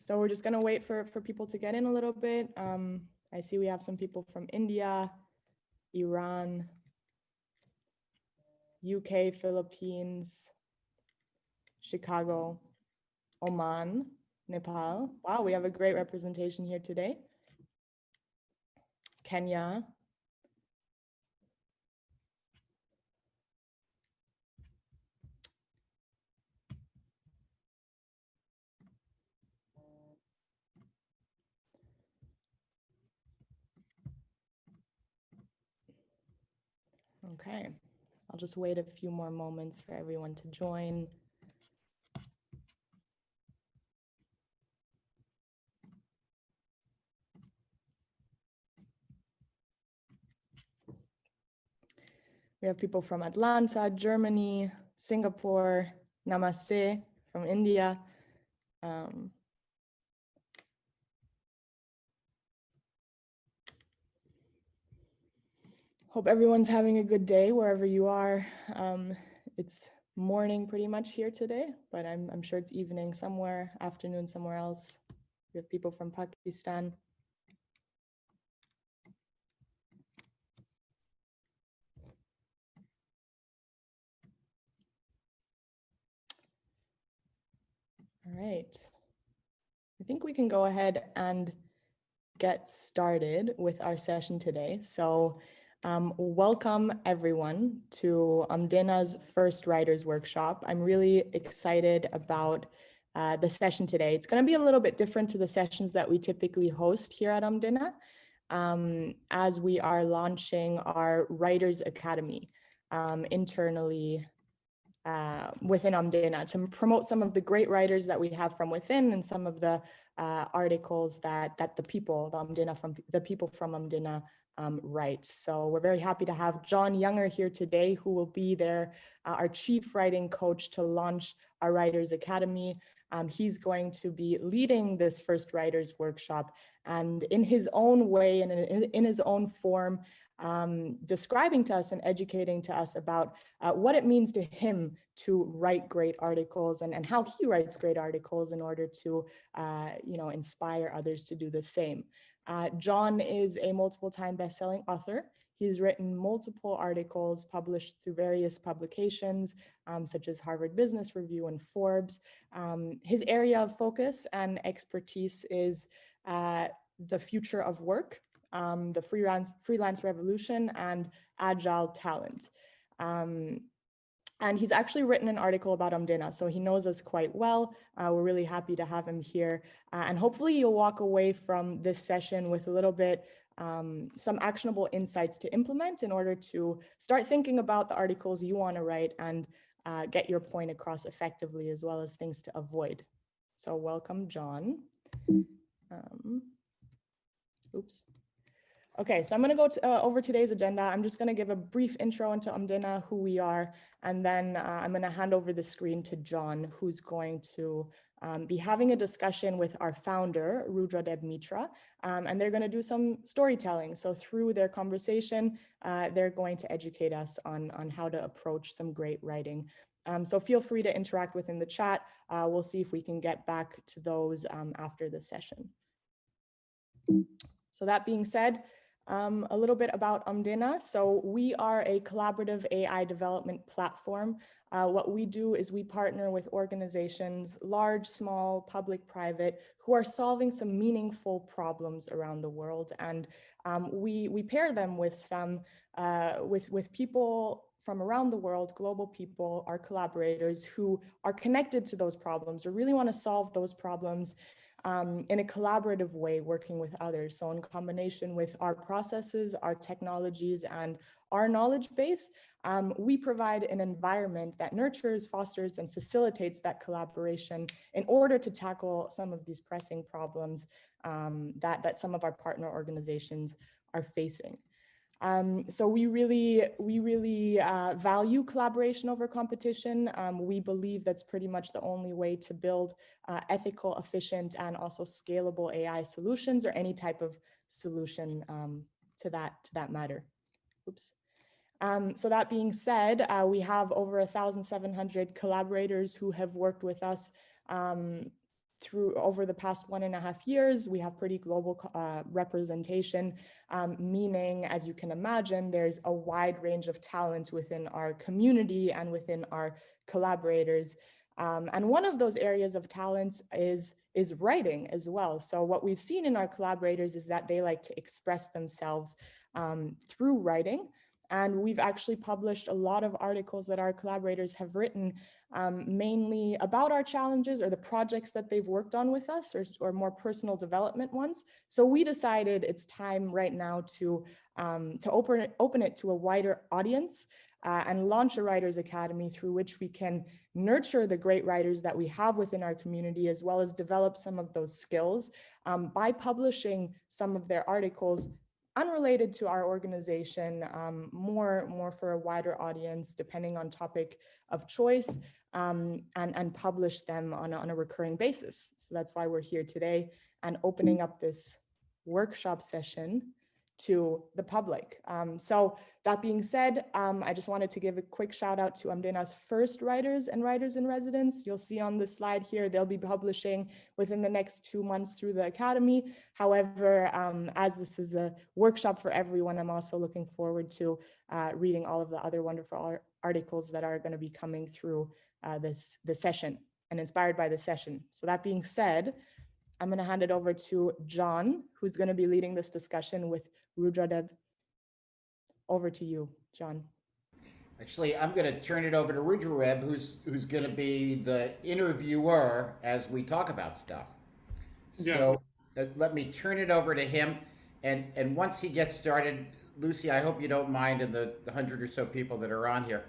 So we're just going to wait for people to get in a little bit. I see we have some people from India, Iran, UK, Philippines, Chicago, Oman, Nepal. Wow, we have a great representation here today. Kenya. Okay, I'll just wait a few more moments for everyone to join. We have people from Atlanta, Germany, Singapore, Namaste from India. Hope everyone's having a good day wherever you are. It's morning pretty much here today, but I'm sure it's evening somewhere, afternoon somewhere else. We have people from Pakistan. All right. I think we can go ahead and get started with our session today. So welcome everyone to Amdina's first writers workshop. I'm really excited about the session today. It's going to be a little bit different to the sessions that we typically host here at Amdina, as we are launching our Writers Academy internally within Amdina to promote some of the great writers that we have from within and some of the articles that the people from Amdina write. So we're very happy to have Jon Younger here today, who will be our chief writing coach to launch our Writers Academy. He's going to be leading this first writers workshop, and in his own way and in his own form, describing to us and educating to us about what it means to him to write great articles and how he writes great articles in order to inspire others to do the same. Jon is a multiple-time best-selling author. He's written multiple articles published through various publications, such as Harvard Business Review and Forbes. His area of focus and expertise is the future of work, the freelance revolution, and Agile Talent. And he's actually written an article about Amdina, so he knows us quite well. We're really happy to have him here. And hopefully you'll walk away from this session with a little bit, some actionable insights to implement in order to start thinking about the articles you want to write and get your point across effectively, as well as things to avoid. So welcome, Jon. Oops. Okay, so I'm going to go over today's agenda. I'm just going to give a brief intro into Amdina, who we are, and then I'm going to hand over the screen to Jon, who's going to be having a discussion with our founder, Rudradeb Mitra, and they're going to do some storytelling. So through their conversation, they're going to educate us on how to approach some great writing. So feel free to interact within the chat. We'll see if we can get back to those after the session. So that being said, a little bit about Amdina. So we are a collaborative AI development platform. What we do is we partner with organizations, large, small, public, private, who are solving some meaningful problems around the world. And we pair them with with people from around the world, global people, our collaborators who are connected to those problems or really want to solve those problems in a collaborative way, working with others. So in combination with our processes, our technologies, and our knowledge base, we provide an environment that nurtures, fosters, and facilitates that collaboration in order to tackle some of these pressing problems that some of our partner organizations are facing. So we really value collaboration over competition. We believe that's pretty much the only way to build ethical, efficient, and also scalable AI solutions, or any type of solution to that matter. Oops. So that being said, we have over 1,700 collaborators who have worked with us through over the past 1.5 years, we have pretty global representation, meaning, as you can imagine, there's a wide range of talent within our community and within our collaborators. And one of those areas of talents is writing as well. So what we've seen in our collaborators is that they like to express themselves through writing. And we've actually published a lot of articles that our collaborators have written, mainly about our challenges or the projects that they've worked on with us, or more personal development ones. So we decided it's time right now to open it to a wider audience, and launch a Writers Academy through which we can nurture the great writers that we have within our community, as well as develop some of those skills by publishing some of their articles unrelated to our organization, more for a wider audience, depending on topic of choice, and publish them on a recurring basis. So that's why we're here today and opening up this workshop session to the public. So that being said, I just wanted to give a quick shout out to Amdina's first writers in residence. You'll see on the slide here, they'll be publishing within the next 2 months through the Academy. However, as this is a workshop for everyone, I'm also looking forward to reading all of the other wonderful articles that are going to be coming through this session and inspired by the session. So that being said, I'm going to hand it over to Jon, who's going to be leading this discussion with Rudradev. Over to you, Jon. Actually, I'm going to turn it over to Rudradev, who's going to be the interviewer as we talk about stuff. Yeah. So let me turn it over to him, and once he gets started, Lucy, I hope you don't mind, and the 100 or so people that are on here,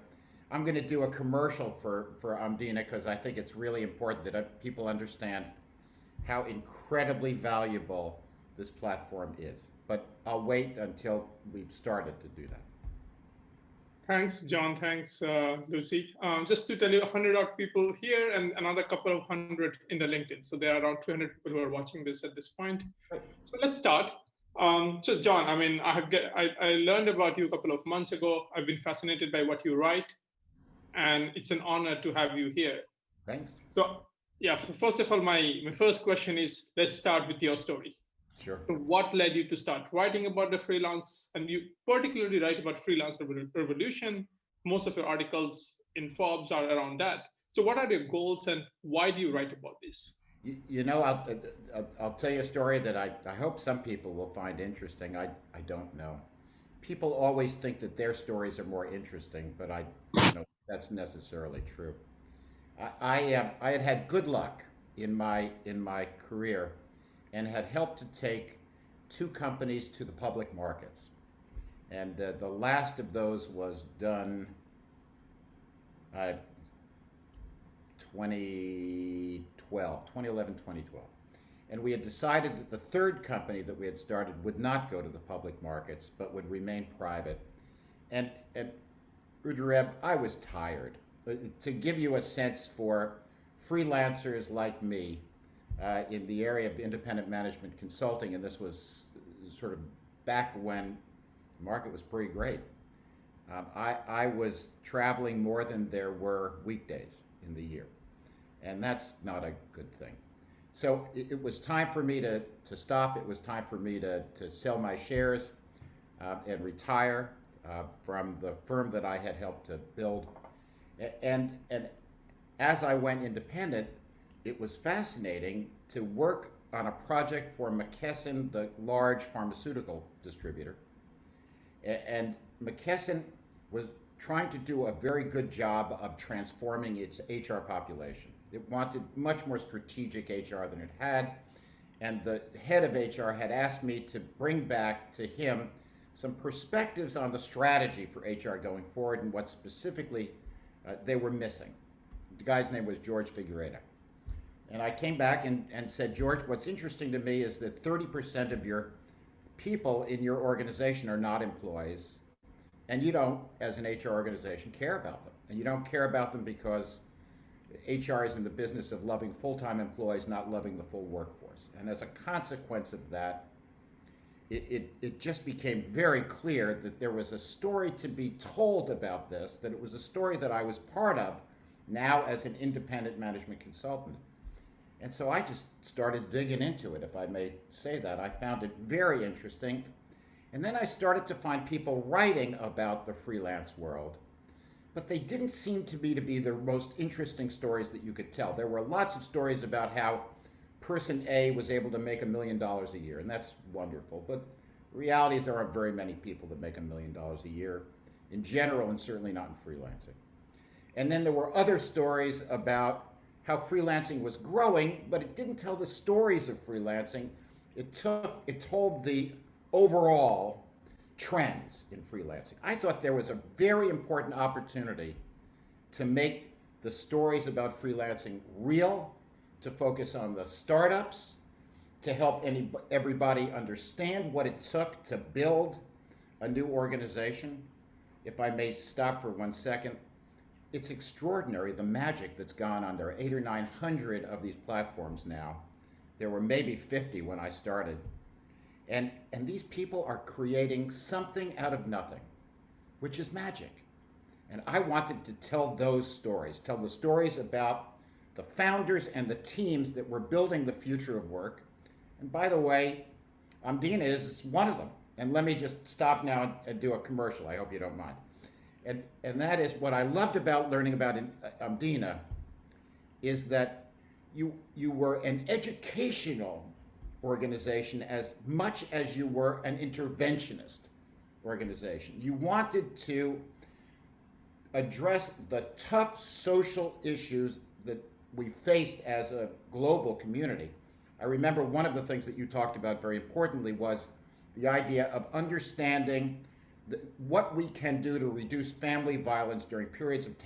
I'm going to do a commercial for Amdina, because I think it's really important that people understand how incredibly valuable this platform is. But I'll wait until we've started to do that. Thanks, Jon. Thanks, Lucy. Just to tell you, 100 odd people here and another couple of hundred in the LinkedIn. So there are around 200 people who are watching this at this point. So let's start. So Jon, I mean, I learned about you a couple of months ago. I've been fascinated by what you write, and it's an honor to have you here. Thanks. So yeah, first of all, my first question is, let's start with your story. Sure. So what led you to start writing about the freelance? And you particularly write about freelance revolution. Most of your articles in Forbes are around that. So what are your goals, and why do you write about this? You know, I'll tell you a story that I hope some people will find interesting. I don't know. People always think that their stories are more interesting, but I don't know if that's necessarily true. I had good luck in my career, and had helped to take 2 companies to the public markets. And the last of those was done 2011, 2012. And we had decided that the 3rd company that we had started would not go to the public markets, but would remain private. And Rudradev, I was tired. To give you a sense for freelancers like me, in the area of independent management consulting, and this was sort of back when the market was pretty great. I was traveling more than there were weekdays in the year, and that's not a good thing. So it was time for me to stop. It was time for me to sell my shares and retire from the firm that I had helped to build. And as I went independent, it was fascinating to work on a project for McKesson, the large pharmaceutical distributor. And McKesson was trying to do a very good job of transforming its HR population. It wanted much more strategic HR than it had. And the head of HR had asked me to bring back to him some perspectives on the strategy for HR going forward, and what specifically they were missing. The guy's name was George Figueredo. And I came back and said, George, what's interesting to me is that 30% of your people in your organization are not employees, and you don't, as an HR organization, care about them. And you don't care about them because HR is in the business of loving full-time employees, not loving the full workforce. And as a consequence of that, it just became very clear that there was a story to be told about this, that it was a story that I was part of now as an independent management consultant. And so I just started digging into it, if I may say that. I found it very interesting. And then I started to find people writing about the freelance world, but they didn't seem to be the most interesting stories that you could tell. There were lots of stories about how person A was able to make $1 million a year, and that's wonderful. But the reality is there aren't very many people that make $1 million a year in general, and certainly not in freelancing. And then there were other stories about how freelancing was growing, but it didn't tell the stories of freelancing. It told the overall trends in freelancing. I thought there was a very important opportunity to make the stories about freelancing real, to focus on the startups, to help everybody understand what it took to build a new organization. If I may stop for 1 second, it's extraordinary the magic that's gone on. There are 800 or 900 of these platforms now. There were maybe 50 when I started. And these people are creating something out of nothing, which is magic. And I wanted to tell those stories, tell the stories about the founders and the teams that were building the future of work. And by the way, Amdina is one of them. And let me just stop now and do a commercial. I hope you don't mind. And that is what I loved about learning about Amdina, is that you were an educational organization as much as you were an interventionist organization. You wanted to address the tough social issues that we faced as a global community. I remember one of the things that you talked about very importantly was the idea of understanding what we can do to reduce family violence during periods of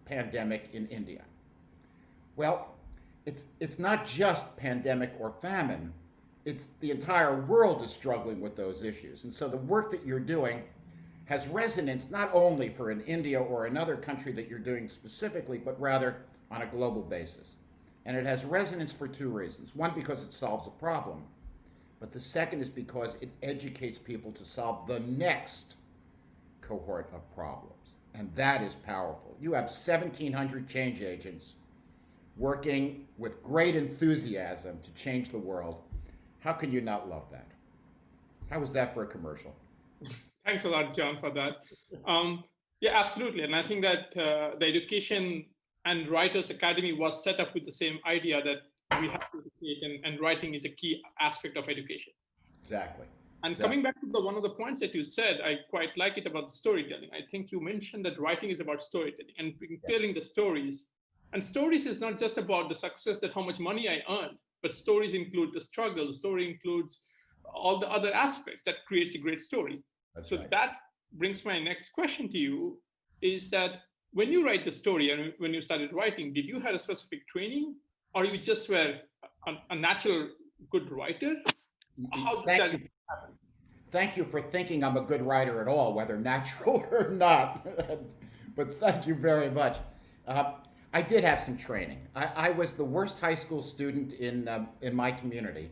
pandemic in India. Well, it's not just pandemic or famine. It's the entire world is struggling with those issues. And so the work that you're doing has resonance not only for an India or another country that you're doing specifically, but rather on a global basis. And it has resonance for two reasons. One, because it solves a problem. But the second is because it educates people to solve the next cohort of problems. And that is powerful. You have 1,700 change agents working with great enthusiasm to change the world. How can you not love that? How was that for a commercial? Thanks a lot, John, for that. Yeah, absolutely. And I think that the Education and Writers Academy was set up with the same idea that we have to educate, and writing is a key aspect of education. Exactly. And coming back to one of the points that you said, I quite like it about the storytelling. I think you mentioned that writing is about storytelling and telling the stories. And stories is not just about the success, that how much money I earned, but stories include the struggle. The story includes all the other aspects that creates a great story. So that brings my next question to you, is that when you write the story and when you started writing, did you have a specific training, or you just were a natural good writer? How did that happen? Thank you for thinking I'm a good writer at all, whether natural or not. But thank you very much. I did have some training. I was the worst high school student in my community,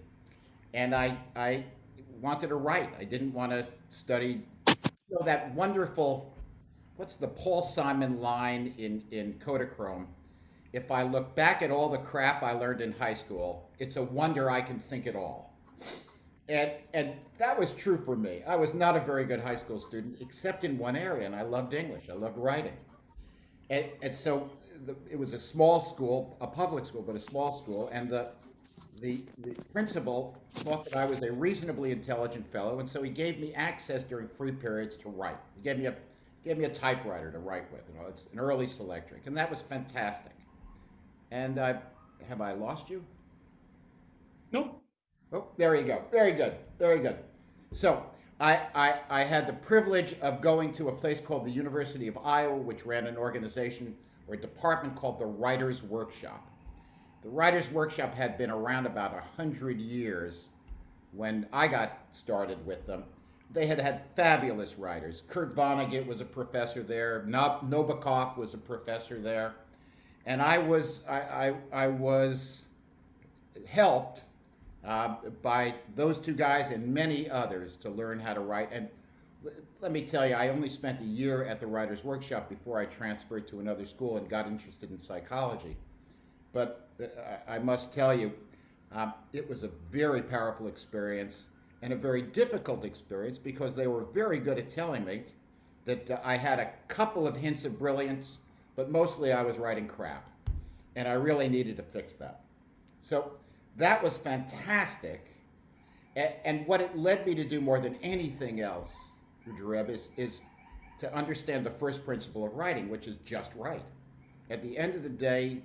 and I wanted to write. I didn't want to study. You know, that wonderful, what's the Paul Simon line in Kodachrome? If I look back at all the crap I learned in high school, it's a wonder I can think at all. And that was true for me. I was not a very good high school student, except in one area, and I loved English. I loved writing. And so it was a small school, a public school, but a small school, and the principal thought that I was a reasonably intelligent fellow, and so he gave me access during free periods to write. He gave me a typewriter to write with. You know, it's an early Selectric, and that was fantastic. And have I lost you? No. Oh, there you go. Very good. Very good. So I had the privilege of going to a place called the University of Iowa, which ran an organization or a department called the Writers' Workshop. The Writers' Workshop had been around about 100 years when I got started with them. They had had fabulous writers. Kurt Vonnegut was a professor there. Nabokov was a professor there. And I was helped by those two guys and many others to learn how to write. And let me tell you, I only spent a year at the Writers' Workshop before I transferred to another school and got interested in psychology. but I must tell you, it was a very powerful experience and a very difficult experience because they were very good at telling me that I had a couple of hints of brilliance, but mostly I was writing crap. And I really needed to fix that. So that was fantastic. And what it led me to do more than anything else, Jareb, is to understand the first principle of writing, which is just write. At the end of the day,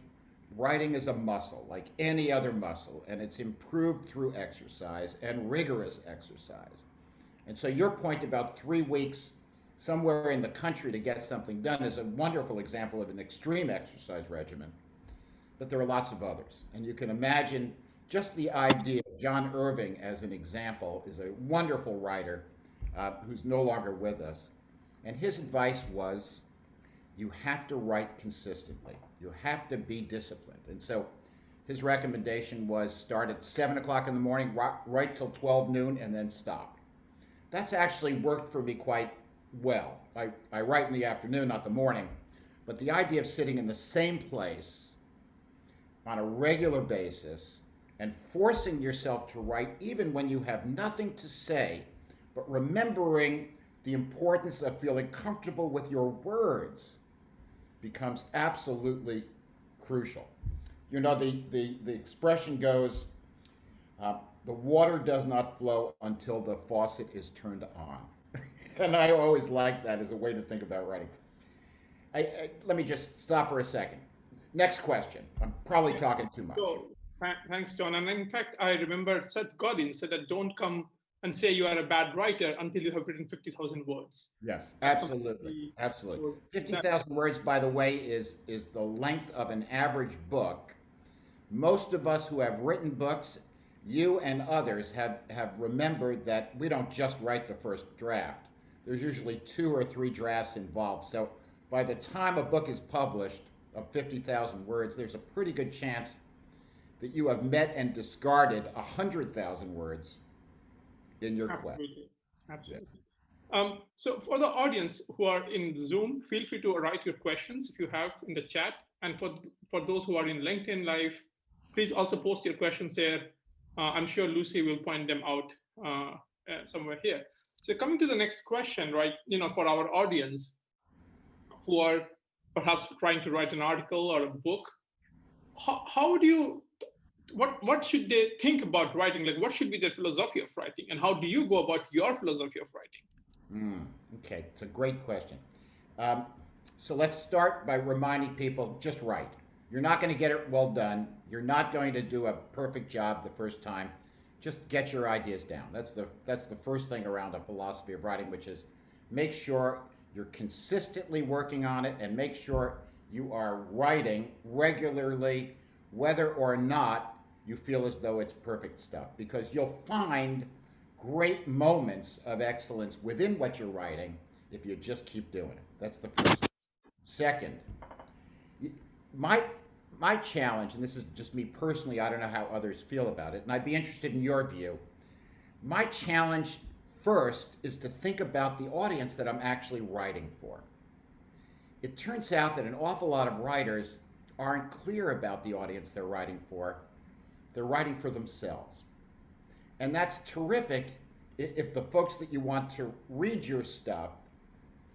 writing is a muscle, like any other muscle, and it's improved through exercise and rigorous exercise. And so your point about 3 weeks somewhere in the country to get something done is a wonderful example of an extreme exercise regimen. But there are lots of others. And you can imagine just the idea of John Irving as an example is a wonderful writer who's no longer with us. And his advice was, you have to write consistently. You have to be disciplined. And so his recommendation was start at 7 o'clock in the morning, write till 12 noon, and then stop. That's actually worked for me quite well. I write in the afternoon, not the morning. But the idea of sitting in the same place on a regular basis and forcing yourself to write even when you have nothing to say, but remembering the importance of feeling comfortable with your words becomes absolutely crucial. You know, the expression goes, the water does not flow until the faucet is turned on. And I always like that as a way to think about writing. Let me just stop for a second. Next question. I'm probably talking too much. So, thanks, John. And in fact, I remember Seth Godin said that don't come and say you are a bad writer until you have written 50,000 words. Yes, absolutely. Absolutely. 50,000 words, by the way, is the length of an average book. Most of us who have written books, you and others, have remembered that we don't just write the first draft. There's usually 2 or 3 drafts involved. So by the time a book is published of 50,000 words, there's a pretty good chance that you have met and discarded 100,000 words in your quest. Absolutely. So for the audience who are in Zoom, feel free to write your questions if you have in the chat. And for those who are in LinkedIn Live, please also post your questions there. I'm sure Lucy will point them out somewhere here. So coming to the next question, right? You know, for our audience who are perhaps trying to write an article or a book, how do you, what should they think about writing? Like, what should be their philosophy of writing, and how do you go about your philosophy of writing? Okay, it's a great question. So let's start by reminding people, just write. You're not going to get it well done. You're not going to do a perfect job the first time. Just get your ideas down. That's the first thing around a philosophy of writing, which is make sure you're consistently working on it and make sure you are writing regularly, whether or not you feel as though it's perfect stuff, because you'll find great moments of excellence within what you're writing if you just keep doing it. That's the first. Second, my challenge, and this is just me personally, I don't know how others feel about it, and I'd be interested in your view. My challenge first is to think about the audience that I'm actually writing for. It turns out that an awful lot of writers aren't clear about the audience they're writing for. They're writing for themselves. And that's terrific if the folks that you want to read your stuff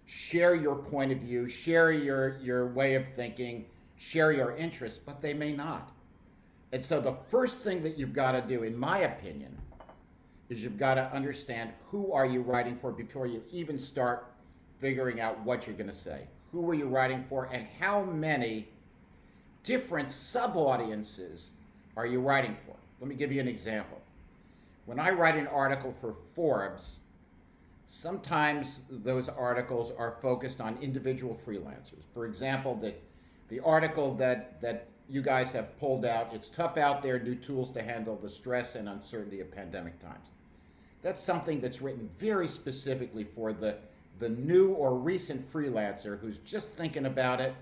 share your point of view, share your way of thinking, share your interests, but they may not. And so the first thing that you've got to do, in my opinion, is you've got to understand who are you writing for before you even start figuring out what you're going to say. Who are you writing for, and how many different sub-audiences are you writing for? Let me give you an example. When I write an article for Forbes, sometimes those articles are focused on individual freelancers. For example, the article that you guys have pulled out, It's Tough Out There, New Tools to Handle the Stress and Uncertainty of Pandemic Times. That's something that's written very specifically for the new or recent freelancer who's just thinking about it,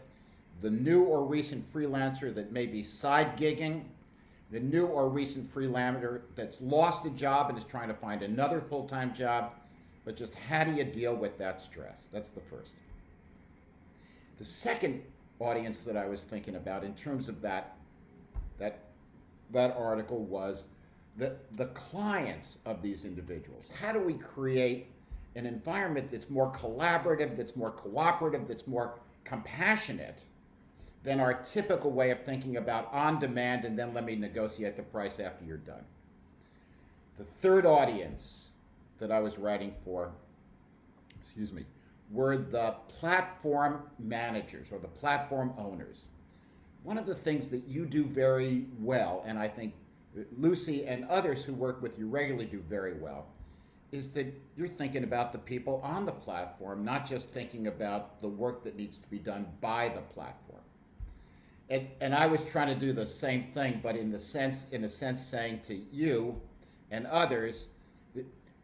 the new or recent freelancer that may be side gigging, the new or recent freelancer that's lost a job and is trying to find another full-time job, but just how do you deal with that stress? That's the first. The second audience that I was thinking about in terms of that that article was the clients of these individuals. How do we create an environment that's more collaborative, that's more cooperative, that's more compassionate than our typical way of thinking about on demand and then let me negotiate the price after you're done. The third audience that I was writing for, were the platform managers or the platform owners. One of the things that you do very well, and I think Lucy and others who work with you regularly do very well, is that you're thinking about the people on the platform, not just thinking about the work that needs to be done by the platform. And I was trying to do the same thing, but in a sense saying to you and others,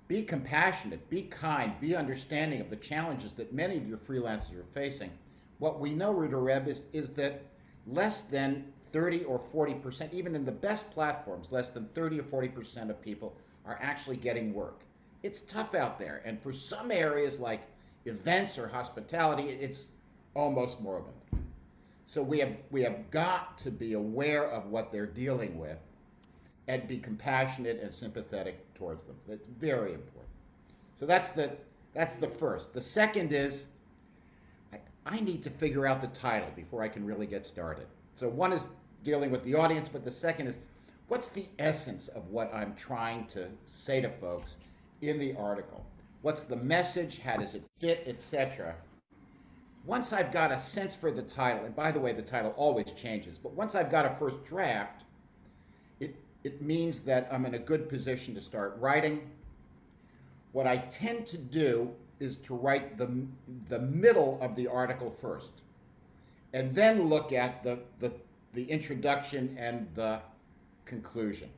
be compassionate, be kind, be understanding of the challenges that many of your freelancers are facing. What we know, Ruta Reb, is that less than 30 or 40%, even in the best platforms, less than 30 or 40% of people are actually getting work. It's tough out there, and for some areas like events or hospitality, it's almost moribund. So we have got to be aware of what they're dealing with and be compassionate and sympathetic towards them. That's very important. So that's the first. The second is I need to figure out the title before I can really get started. So one is dealing with the audience, but the second is what's the essence of what I'm trying to say to folks in the article? What's the message? How does it fit, etc.? Once I've got a sense for the title, and by the way, the title always changes, but once I've got a first draft, it means that I'm in a good position to start writing. What I tend to do is to write the middle of the article first, and then look at the introduction and the conclusion.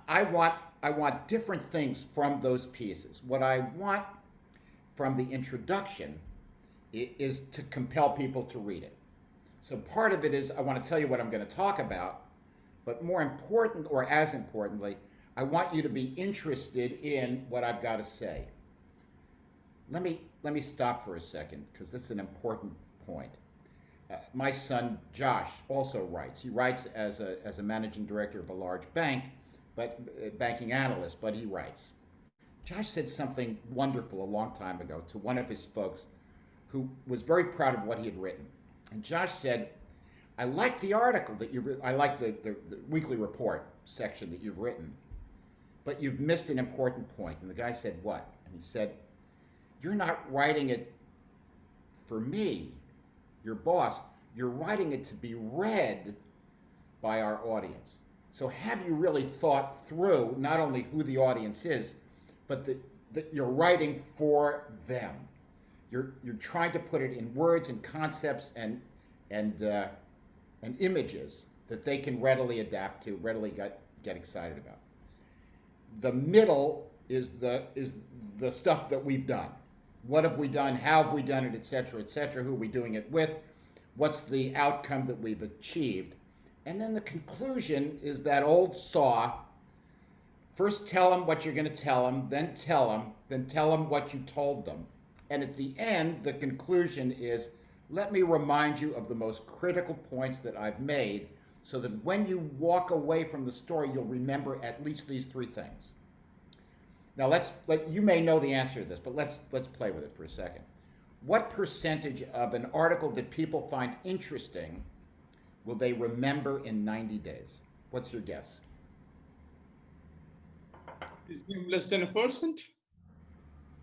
I want different things from those pieces. What I want from the introduction is to compel people to read it. So part of it is I want to tell you what I'm going to talk about, but more important, or as importantly, I want you to be interested in what I've got to say. Let me stop for a second, because this is an important point. My son Josh also writes. He writes as a managing director of a large bank, but banking analyst, but he writes. Josh said something wonderful a long time ago to one of his folks who was very proud of what he had written. And Josh said, I like the article that I like the weekly report section that you've written, but you've missed an important point. And the guy said, what? And he said, you're not writing it for me, your boss. You're writing it to be read by our audience. So have you really thought through not only who the audience is, but that you're writing for them? You're trying to put it in words and concepts and images that they can readily adapt to, readily get excited about. The middle is the stuff that we've done. What have we done? How have we done it, et cetera, who are we doing it with? What's the outcome that we've achieved? And then the conclusion is that old saw. First tell them what you're going to tell them, then tell them what you told them. And at the end, the conclusion is, let me remind you of the most critical points that I've made so that when you walk away from the story, you'll remember at least these three things. Now you may know the answer to this, but let's play with it for a second. What percentage of an article that people find interesting will they remember in 90 days? What's your guess? Is it less than 1%?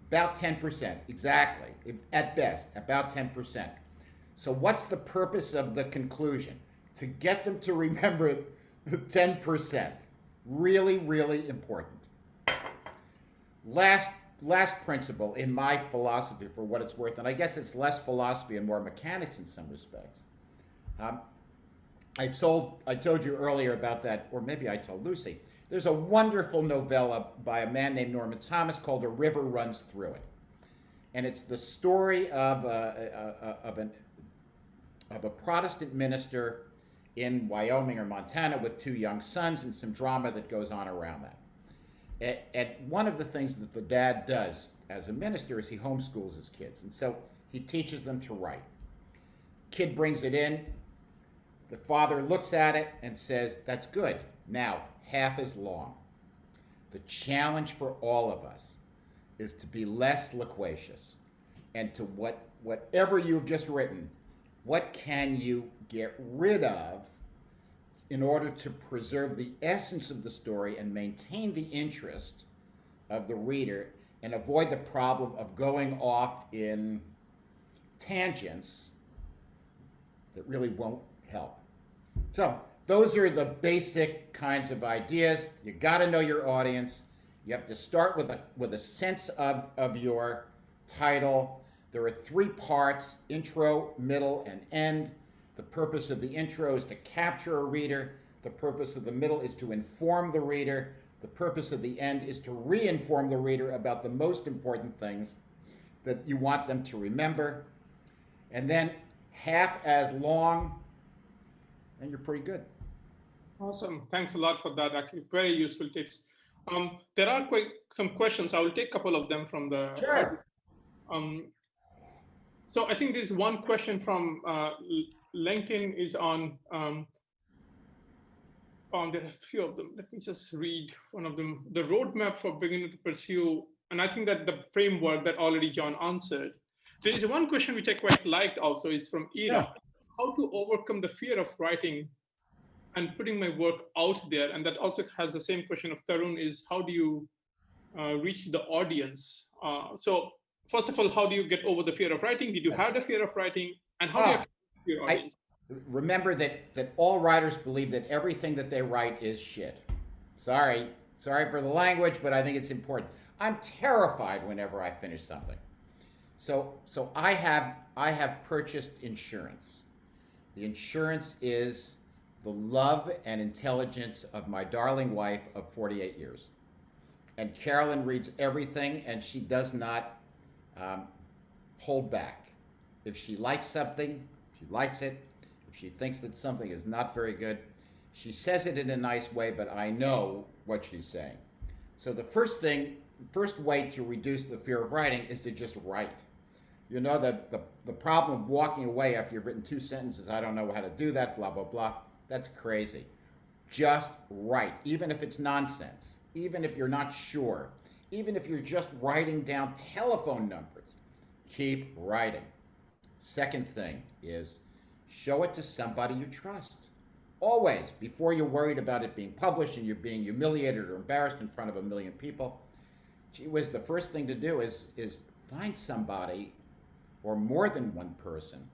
About 10%, exactly. At best, about 10%. So what's the purpose of the conclusion? To get them to remember the 10%. Really, really important. Last principle in my philosophy, for what it's worth, and I guess it's less philosophy and more mechanics in some respects. I told you earlier about that, or maybe I told Lucy. There's a wonderful novella by a man named Norman Thomas called A River Runs Through It. And it's the story of a Protestant minister in Wyoming or Montana with two young sons and some drama that goes on around that. And one of the things that the dad does as a minister is he homeschools his kids. And so he teaches them to write. Kid brings it in. The father looks at it and says, that's good. Now, half as long. The challenge for all of us is to be less loquacious and to whatever you've just written, what can you get rid of in order to preserve the essence of the story and maintain the interest of the reader and avoid the problem of going off in tangents that really won't help. So those are the basic kinds of ideas. You got to know your audience. You have to start with a sense of your title. There are 3 parts: intro, middle, and end. The purpose of the intro is to capture a reader. The purpose of the middle is to inform the reader. The purpose of the end is to re-inform the reader about the most important things that you want them to remember. And then half as long, and you're pretty good. Awesome. Thanks a lot for that. Actually, very useful tips. There are quite some questions. I will take a couple of them from the. Sure. So I think there's one question from LinkedIn is on. There are a few of them. Let me just read one of them. The roadmap for beginner to pursue, and I think that the framework that already John answered. There is one question which I quite liked also is from Ira. Yeah. How to overcome the fear of writing and putting my work out there? And that also has the same question of Tarun is how do you reach the audience? So first of all, how do you get over the fear of writing? Did you have the fear of writing? And how do you connect with your audience? Remember that all writers believe that everything that they write is shit. Sorry for the language, but I think it's important. I'm terrified whenever I finish something. So I have purchased insurance. The insurance is the love and intelligence of my darling wife of 48 years. And Carolyn reads everything, and she does not hold back. If she likes something, she likes it. If she thinks that something is not very good, she says it in a nice way, but I know what she's saying. So the first way to reduce the fear of writing is to just write. You know, the problem of walking away after you've written 2 sentences, I don't know how to do that, blah, blah, blah. That's crazy. Just write, even if it's nonsense, even if you're not sure, even if you're just writing down telephone numbers, keep writing. Second thing is show it to somebody you trust. Always, before you're worried about it being published and you're being humiliated or embarrassed in front of 1 million people, gee whiz, the first thing to do is find somebody or more than one person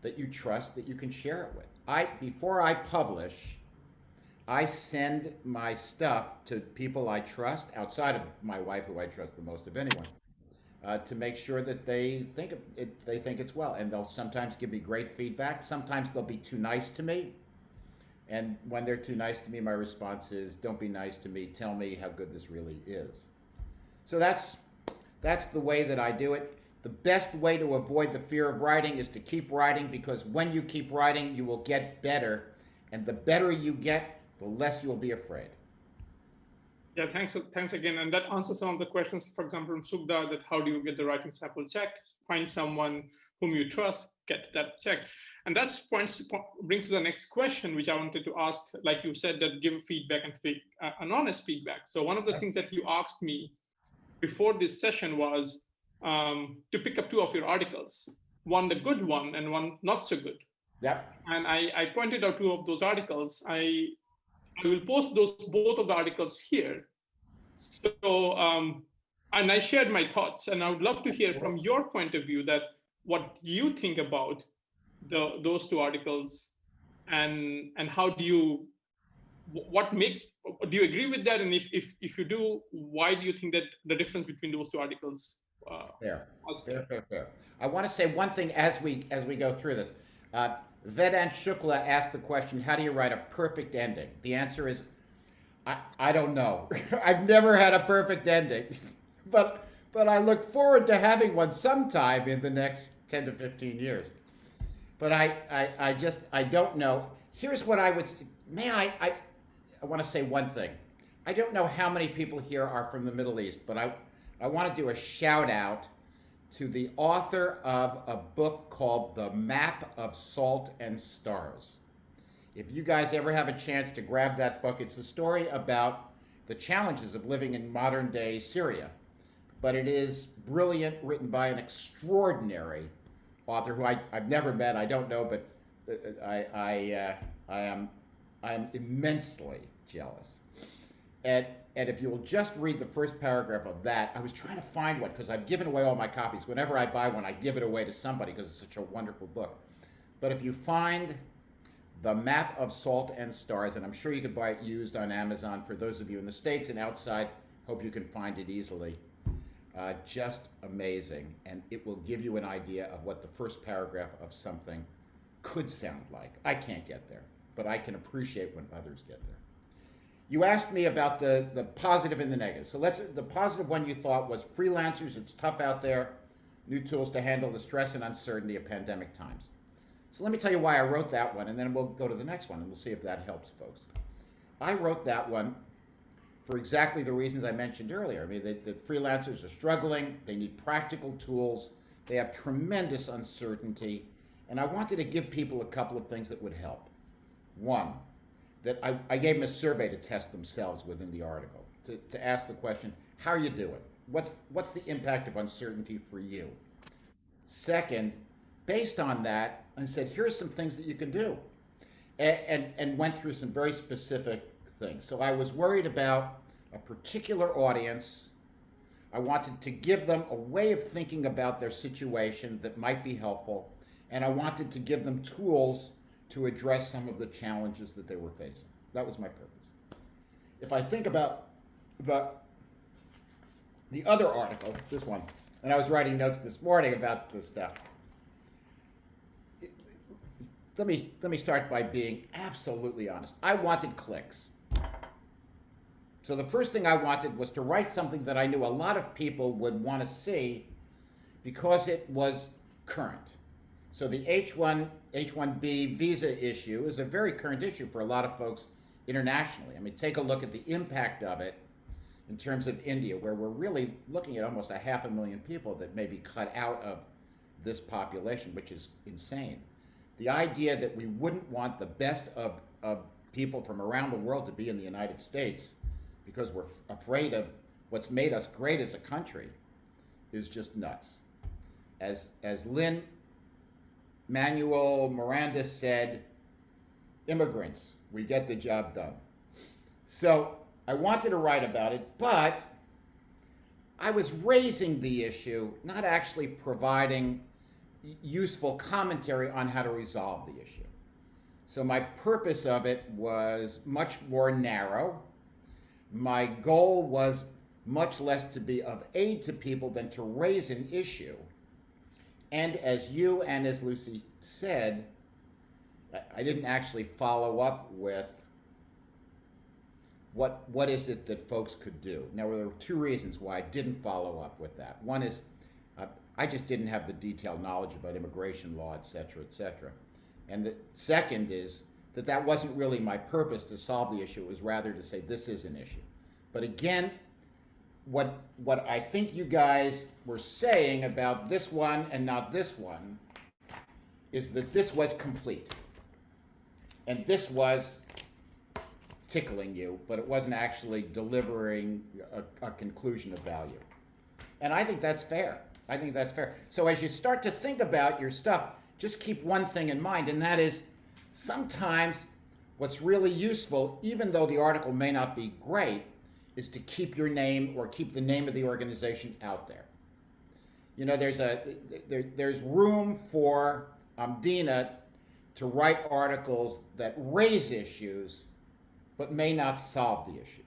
that you trust that you can share it with. Before I publish, I send my stuff to people I trust, outside of my wife, who I trust the most of anyone, to make sure that they think it's well. And they'll sometimes give me great feedback. Sometimes they'll be too nice to me. And when they're too nice to me, my response is, don't be nice to me. Tell me how good this really is. So that's the way that I do it. The best way to avoid the fear of writing is to keep writing, because when you keep writing, you will get better. And the better you get, the less you'll be afraid. Yeah, thanks again. And that answers some of the questions, for example, from Sugda, that how do you get the writing sample checked? Find someone whom you trust, get that checked. And that brings to the next question, which I wanted to ask, like you said, that give feedback and an honest feedback. So one of the things that you asked me before this session was to pick up 2 of your articles, one the good one and one not so good. Yep. And I pointed out 2 of those articles. I will post both of the articles here. So, and I shared my thoughts, and I would love to hear from your point of view that what you think about those 2 articles, and how do you, do you agree with that? And if you do, why do you think that the difference between those 2 articles? Fair. I want to say one thing as we go through this. Vedant Shukla asked the question, how do you write a perfect ending? The answer is, I don't know. I've never had a perfect ending, but I look forward to having one sometime in the next 10 to 15 years. But I don't know. Here's what I would, I want to say one thing. I don't know how many people here are from the Middle East, but I want to do a shout out to the author of a book called The Map of Salt and Stars. If you guys ever have a chance to grab that book, it's a story about the challenges of living in modern day Syria. But it is brilliant, written by an extraordinary author who I've never met, I don't know, but I am immensely jealous. And if you will just read the first paragraph of that, I was trying to find one because I've given away all my copies. Whenever I buy one, I give it away to somebody because it's such a wonderful book. But if you find The Map of Salt and Stars, and I'm sure you could buy it used on Amazon for those of you in the States and outside, hope you can find it easily. Just amazing, and it will give you an idea of what the first paragraph of something could sound like. I can't get there, but I can appreciate when others get there. You asked me about the positive and the negative. So the positive one you thought was freelancers, it's tough out there, new tools to handle the stress and uncertainty of pandemic times. So let me tell you why I wrote that one, and then we'll go to the next one, and we'll see if that helps folks. I wrote that one for exactly the reasons I mentioned earlier. I mean, that freelancers are struggling, they need practical tools, they have tremendous uncertainty, and I wanted to give people a couple of things that would help. One, that I gave them a survey to test themselves within the article, to ask the question, how are you doing? What's the impact of uncertainty for you? Second, based on that, I said, here's some things that you can do, and went through some very specific things. So I was worried about a particular audience. I wanted to give them a way of thinking about their situation that might be helpful, and I wanted to give them tools to address some of the challenges that they were facing. That was my purpose. If I think about the other article, this one, and I was writing notes this morning about this stuff. Let me start by being absolutely honest. I wanted clicks. So the first thing I wanted was to write something that I knew a lot of people would want to see because it was current. So the H-1B visa issue is a very current issue for a lot of folks internationally. I mean, take a look at the impact of it in terms of India, where we're really looking at almost 500,000 people that may be cut out of this population, which is insane. The idea that we wouldn't want the best of people from around the world to be in the United States because we're afraid of what's made us great as a country is just nuts. As Lin-Manuel Miranda said, immigrants, we get the job done. So I wanted to write about it, but I was raising the issue, not actually providing useful commentary on how to resolve the issue. So my purpose of it was much more narrow. My goal was much less to be of aid to people than to raise an issue. And as you and as Lucy said, I didn't actually follow up with what is it that folks could do. Now, there were two reasons why I didn't follow up with that. One is I just didn't have the detailed knowledge about immigration law, et cetera, et cetera. And the second is that wasn't really my purpose to solve the issue. It was rather to say this is an issue. But again, what I think you guys were saying about this one and not this one is that this was complete. And this was tickling you, but it wasn't actually delivering a conclusion of value. And I think that's fair. I think that's fair. So as you start to think about your stuff, just keep one thing in mind, and that is sometimes what's really useful, even though the article may not be great, is to keep your name or keep the name of the organization out there. You know, there's room for Amdina to write articles that raise issues but may not solve the issues.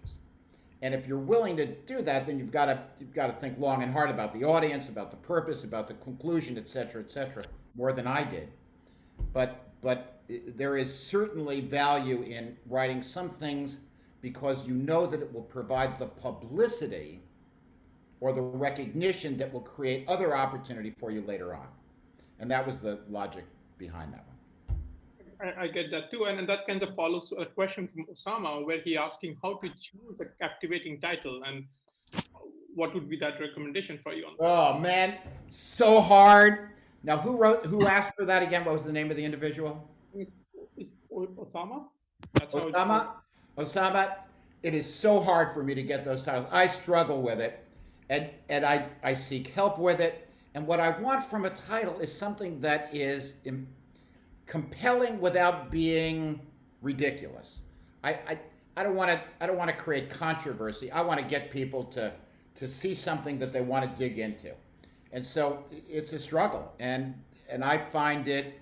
And if you're willing to do that, then you've got to think long and hard about the audience, about the purpose, about the conclusion, et cetera, more than I did. But there is certainly value in writing some things because you know that it will provide the publicity or the recognition that will create other opportunity for you later on. And that was the logic behind that one. I get that too. And that kind of follows a question from Osama, where he asking how to choose a captivating title and what would be that recommendation for you on that? Oh man, so hard. Now who asked for that again? What was the name of the individual? It's Osama. That's how Osama, it is so hard for me to get those titles. I struggle with it, and I seek help with it. And what I want from a title is something that is compelling without being ridiculous. I don't want to create controversy. I want to get people to see something that they want to dig into, and so it's a struggle. And I find it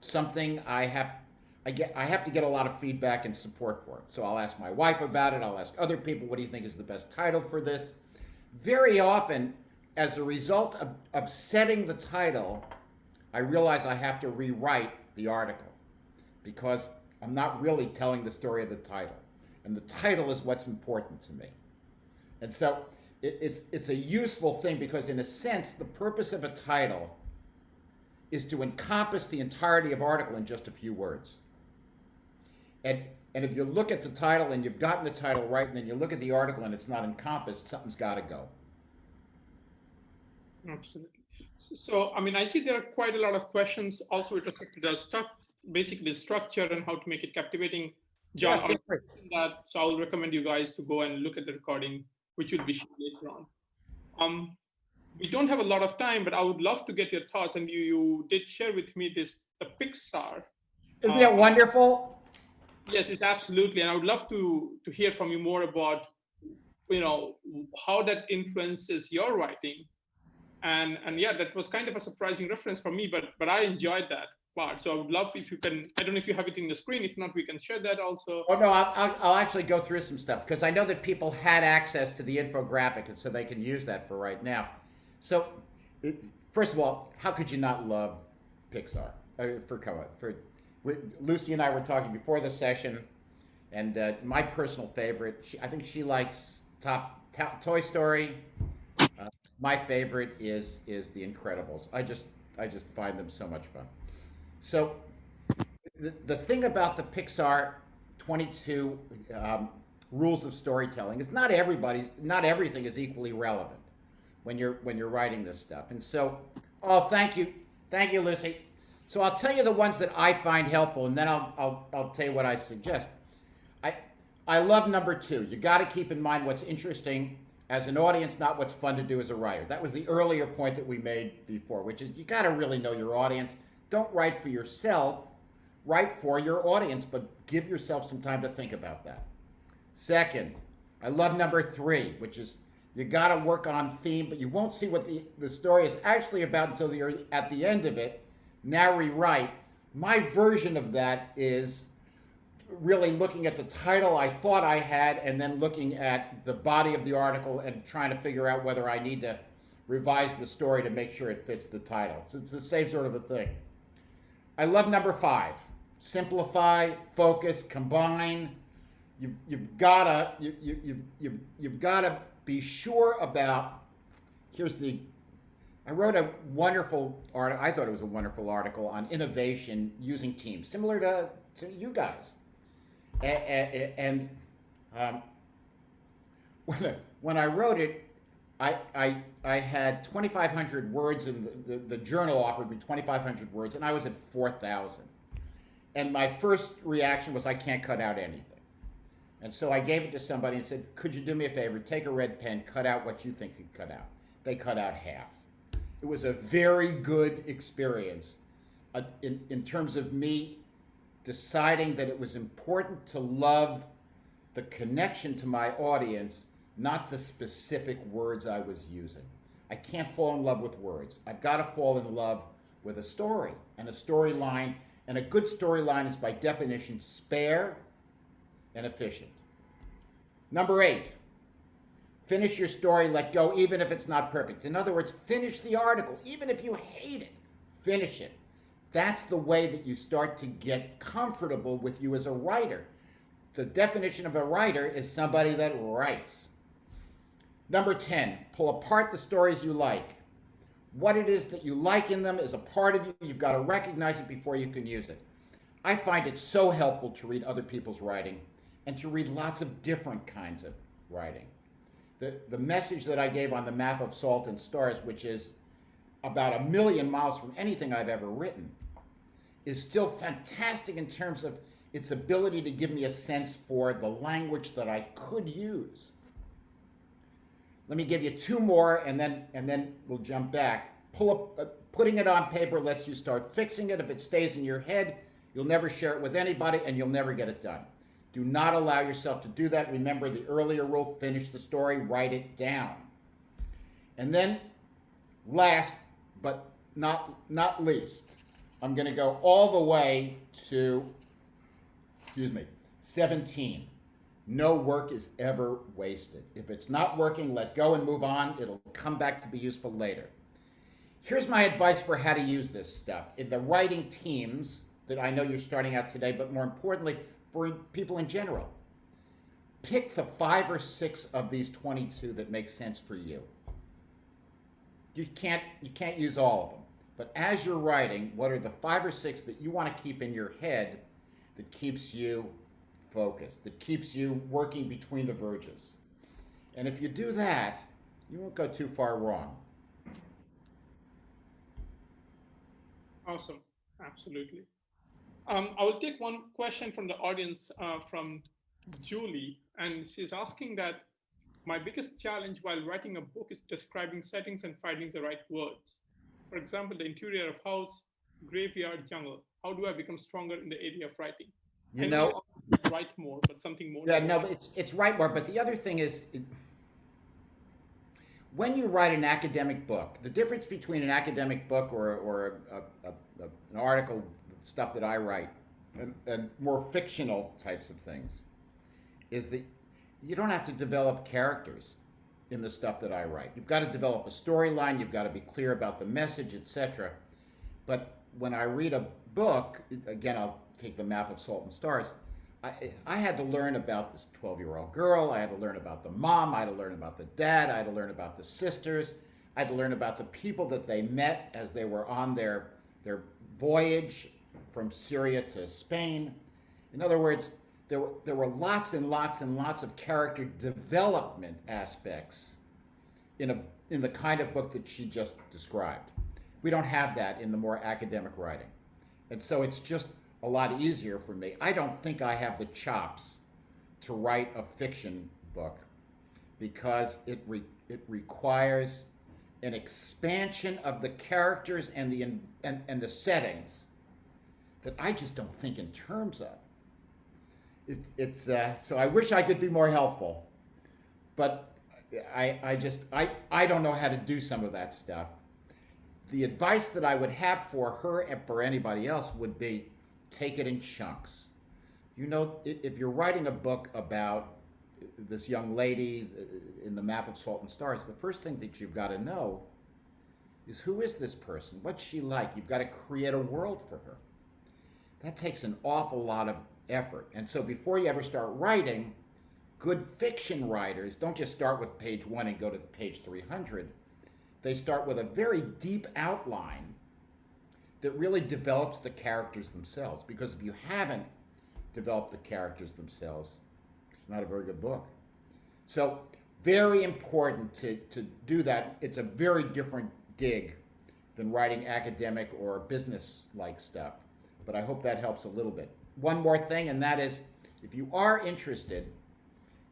something I have to get a lot of feedback and support for it. So I'll ask my wife about it. I'll ask other people, what do you think is the best title for this? Very often, as a result of setting the title, I realize I have to rewrite the article because I'm not really telling the story of the title. And the title is what's important to me. And so it's a useful thing because in a sense, the purpose of a title is to encompass the entirety of article in just a few words. And if you look at the title and you've gotten the title right, and then you look at the article and it's not encompassed, something's got to go. Absolutely. So, I mean, I see there are quite a lot of questions also with respect to the basically structure and how to make it captivating. John, so I'll recommend you guys to go and look at the recording, which will be shown later on. We don't have a lot of time, but I would love to get your thoughts. And you did share with me the Pixar. Isn't it wonderful? Yes, it's absolutely. And I would love to hear from you more about, how that influences your writing. And yeah, that was kind of a surprising reference for me, but I enjoyed that part. So I would love if you can, I don't know if you have it in the screen. If not, we can share that also. Oh, no, I'll actually go through some stuff because I know that people had access to the infographic, and so they can use that for right now. So, first of all, how could you not love Pixar? Lucy and I were talking before the session, and my personal favorite, I think she likes Toy Story. My favorite is The Incredibles. I just find them so much fun. So the thing about the Pixar 22 rules of storytelling is not everything is equally relevant when you're writing this stuff. And so, thank you, Lucy. So I'll tell you the ones that I find helpful, and then I'll tell you what I suggest. I love number 2. You got to keep in mind what's interesting as an audience, not what's fun to do as a writer. That was the earlier point that we made before, which is you got to really know your audience. Don't write for yourself, write for your audience, but give yourself some time to think about that. Second, I love number 3, which is you got to work on theme, but you won't see what the story is actually about until you're at the end of it. Now rewrite. My version of that is really looking at the title I thought I had and then looking at the body of the article and trying to figure out whether I need to revise the story to make sure it fits the title. So it's the same sort of a thing. I love number 5. Simplify, focus, combine. You've gotta be sure about. I wrote a wonderful article. I thought it was a wonderful article on innovation using teams, similar to you guys. And when I wrote it, I had 2,500 words, and the journal offered me 2,500 words, and I was at 4,000. And my first reaction was, I can't cut out anything. And so I gave it to somebody and said, could you do me a favor, take a red pen, cut out what you think you'd cut out. They cut out half. It was a very good experience in terms of me deciding that it was important to love the connection to my audience, not the specific words I was using. I can't fall in love with words. I've got to fall in love with a story and a storyline, and a good storyline is by definition spare and efficient. Number 8, finish your story, let go, even if it's not perfect. In other words, finish the article, even if you hate it, finish it. That's the way that you start to get comfortable with you as a writer. The definition of a writer is somebody that writes. Number 10, pull apart the stories you like. What it is that you like in them is a part of you. You've got to recognize it before you can use it. I find it so helpful to read other people's writing and to read lots of different kinds of writing. The message that I gave on the map of salt and stars, which is about 1,000,000 miles from anything I've ever written, is still fantastic in terms of its ability to give me a sense for the language that I could use. Let me give you two more, and then we'll jump back. Putting it on paper lets you start fixing it. If it stays in your head, you'll never share it with anybody, and you'll never get it done. Do not allow yourself to do that. Remember the earlier rule, finish the story, write it down. And then, last but not least, I'm going to go all the way to, 17. No work is ever wasted. If it's not working, let go and move on. It'll come back to be useful later. Here's my advice for how to use this stuff. In the writing teams that I know you're starting out today, but more importantly, for people in general, pick the 5 or 6 of these 22 that make sense for you. You can't use all of them. But as you're writing, what are the 5 or 6 that you want to keep in your head that keeps you focused, that keeps you working between the verges? And if you do that, you won't go too far wrong. Awesome. Absolutely. I will take one question from the audience from Julie, and she's asking that my biggest challenge while writing a book is describing settings and finding the right words. For example, the interior of house, graveyard, jungle. How do I become stronger in the area of writing? You know, write more, but something more. Yeah, no, it's write more. But the other thing is, when you write an academic book, the difference between an academic book or an article, stuff that I write, and more fictional types of things, is that you don't have to develop characters in the stuff that I write. You've got to develop a storyline. You've got to be clear about the message, etc. But when I read a book, again, I'll take the Map of Salt and Stars. I had to learn about this 12-year-old girl. I had to learn about the mom. I had to learn about the dad. I had to learn about the sisters. I had to learn about the people that they met as they were on their voyage from Syria to Spain. In other words, there were lots and lots and lots of character development aspects in the kind of book that she just described. We don't have that in the more academic writing. And so it's just a lot easier for me. I don't think I have the chops to write a fiction book because it requires an expansion of the characters and the settings that I just don't think in terms of. So I wish I could be more helpful, but I don't know how to do some of that stuff. The advice that I would have for her and for anybody else would be, take it in chunks. You know, if you're writing a book about this young lady in the Map of Salt and Stars, the first thing that you've got to know is, who is this person? What's she like? You've got to create a world for her. That takes an awful lot of effort. And so before you ever start writing, good fiction writers don't just start with page 1 and go to page 300. They start with a very deep outline that really develops the characters themselves. Because if you haven't developed the characters themselves, it's not a very good book. So very important to do that. It's a very different gig than writing academic or business-like stuff. But I hope that helps a little bit. One more thing, and that is, if you are interested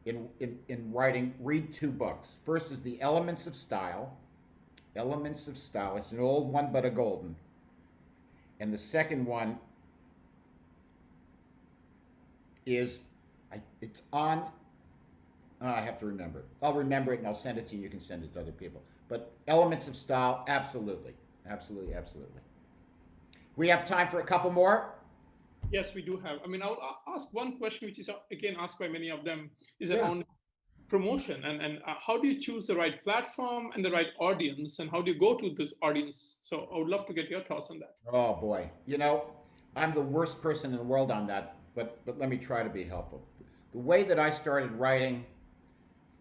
in writing, read 2 books. First is The Elements of Style. Elements of Style. It's an old one, but a golden. And the second one is, it's on, I have to remember it. I'll remember it and I'll send it to you. You can send it to other people. But Elements of Style, absolutely. Absolutely, absolutely. We have time for a couple more. Yes, we do have. I mean, I'll ask one question, which is again asked by many of them, is around promotion and how do you choose the right platform and the right audience, and how do you go to this audience? So I would love to get your thoughts on that. Oh boy, you know, I'm the worst person in the world on that, but let me try to be helpful. The way that I started writing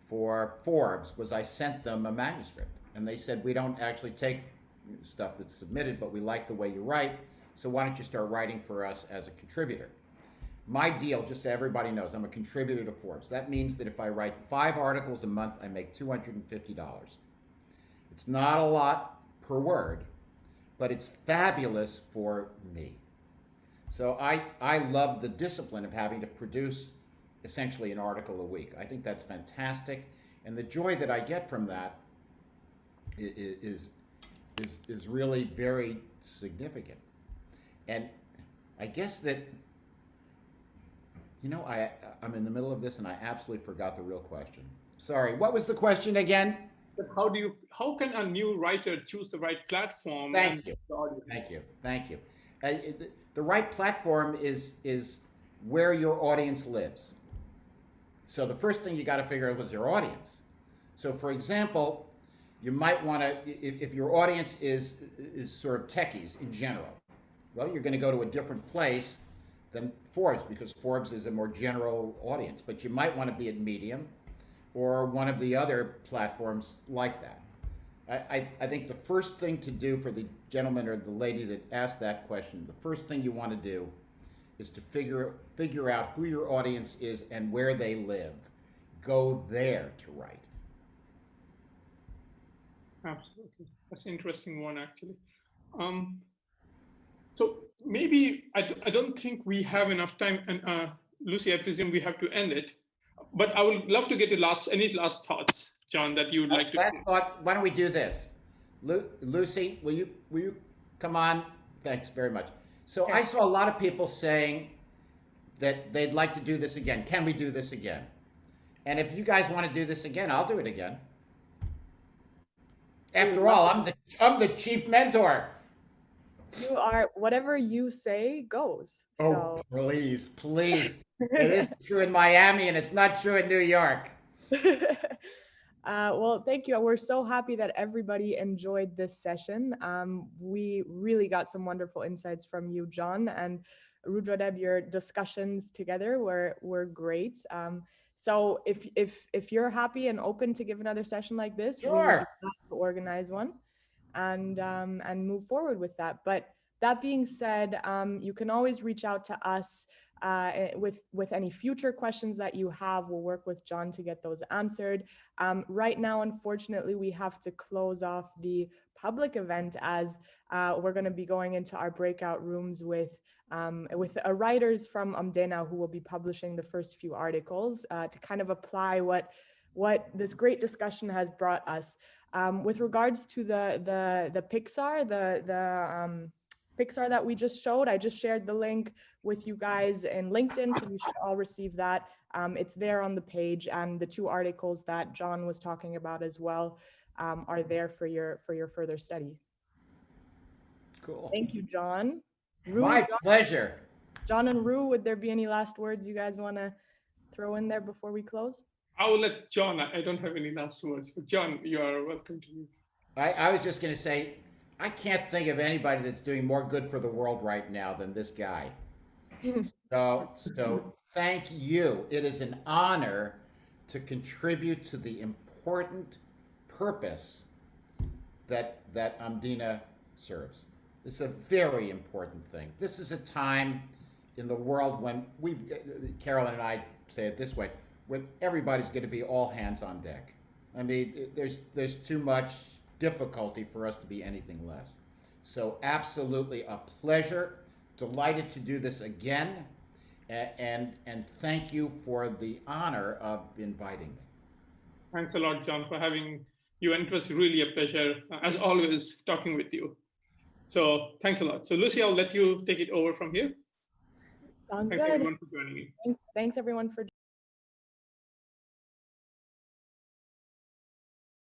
for Forbes was I sent them a manuscript, and they said, we don't actually take stuff that's submitted, but we like the way you write, so why don't you start writing for us as a contributor? My deal, just so everybody knows, I'm a contributor to Forbes. That means that if I write 5 articles a month, I make $250. It's not a lot per word, but it's fabulous for me. So I love the discipline of having to produce essentially an article a week. I think that's fantastic. And the joy that I get from that is really very significant. And I guess that, you know, I'm in the middle of this and I absolutely forgot the real question. Sorry, what was the question again? But how can a new writer choose the right platform and Thank you. the audience? Thank you. Thank you. The right platform is where your audience lives. So the first thing you got to figure out was your audience. So for example, you might want to, if your audience is sort of techies in general, well, you're going to go to a different place than Forbes because Forbes is a more general audience. But you might want to be at Medium or one of the other platforms like that. I think the first thing to do for the gentleman or the lady that asked that question, the first thing you want to do is to figure out who your audience is and where they live. Go there to write. Absolutely. That's an interesting one, actually. So maybe I don't think we have enough time. And Lucy, I presume we have to end it. But I would love to get any last thoughts, Jon, that you would like to. Last thought. Why don't we do this? Lucy, will you come on? Thanks very much. So I saw a lot of people saying that they'd like to do this again. Can we do this again? And if you guys want to do this again, I'll do it again. After all, I'm the chief mentor. You are, whatever you say goes. Oh, So. please, please. It is true in Miami and it's not true in New York. Well, thank you. We're so happy that everybody enjoyed this session. We really got some wonderful insights from you, Jon, and Rudradeb. Your discussions together were great. So if you're happy and open to give another session like this, Sure. we would be glad to organize one and move forward with that. But that being said, you can always reach out to us with any future questions that you have. We'll work with Jon to get those answered. Right now, unfortunately, we have to close off the public event as we're going to be going into our breakout rooms with writers from Amdina who will be publishing the first few articles to kind of apply what this great discussion has brought us. With regards to the Pixar, the Pixar that we just showed, I just shared the link with you guys in LinkedIn, so you should all receive that. It's there on the page, and the 2 articles that Jon was talking about as well are there for your further study. Cool. Thank you, Jon. My pleasure. Jon and Rue, would there be any last words you guys want to throw in there before we close? I will let Jon. I don't have any last words, but Jon, you are welcome to me. I was just going to say, I can't think of anybody that's doing more good for the world right now than this guy. So thank you. It is an honor to contribute to the important purpose that Amdina serves. It's a very important thing. This is a time in the world when Carolyn and I say it this way, when everybody's going to be all hands on deck. I mean, there's too much difficulty for us to be anything less. So absolutely a pleasure. Delighted to do this again. And thank you for the honor of inviting me. Thanks a lot, Jon, for having you. And it was really a pleasure, as always, talking with you. So thanks a lot. So Lucy, I'll let you take it over from here. Sounds Thanks good. everyone for joining me. Thanks everyone for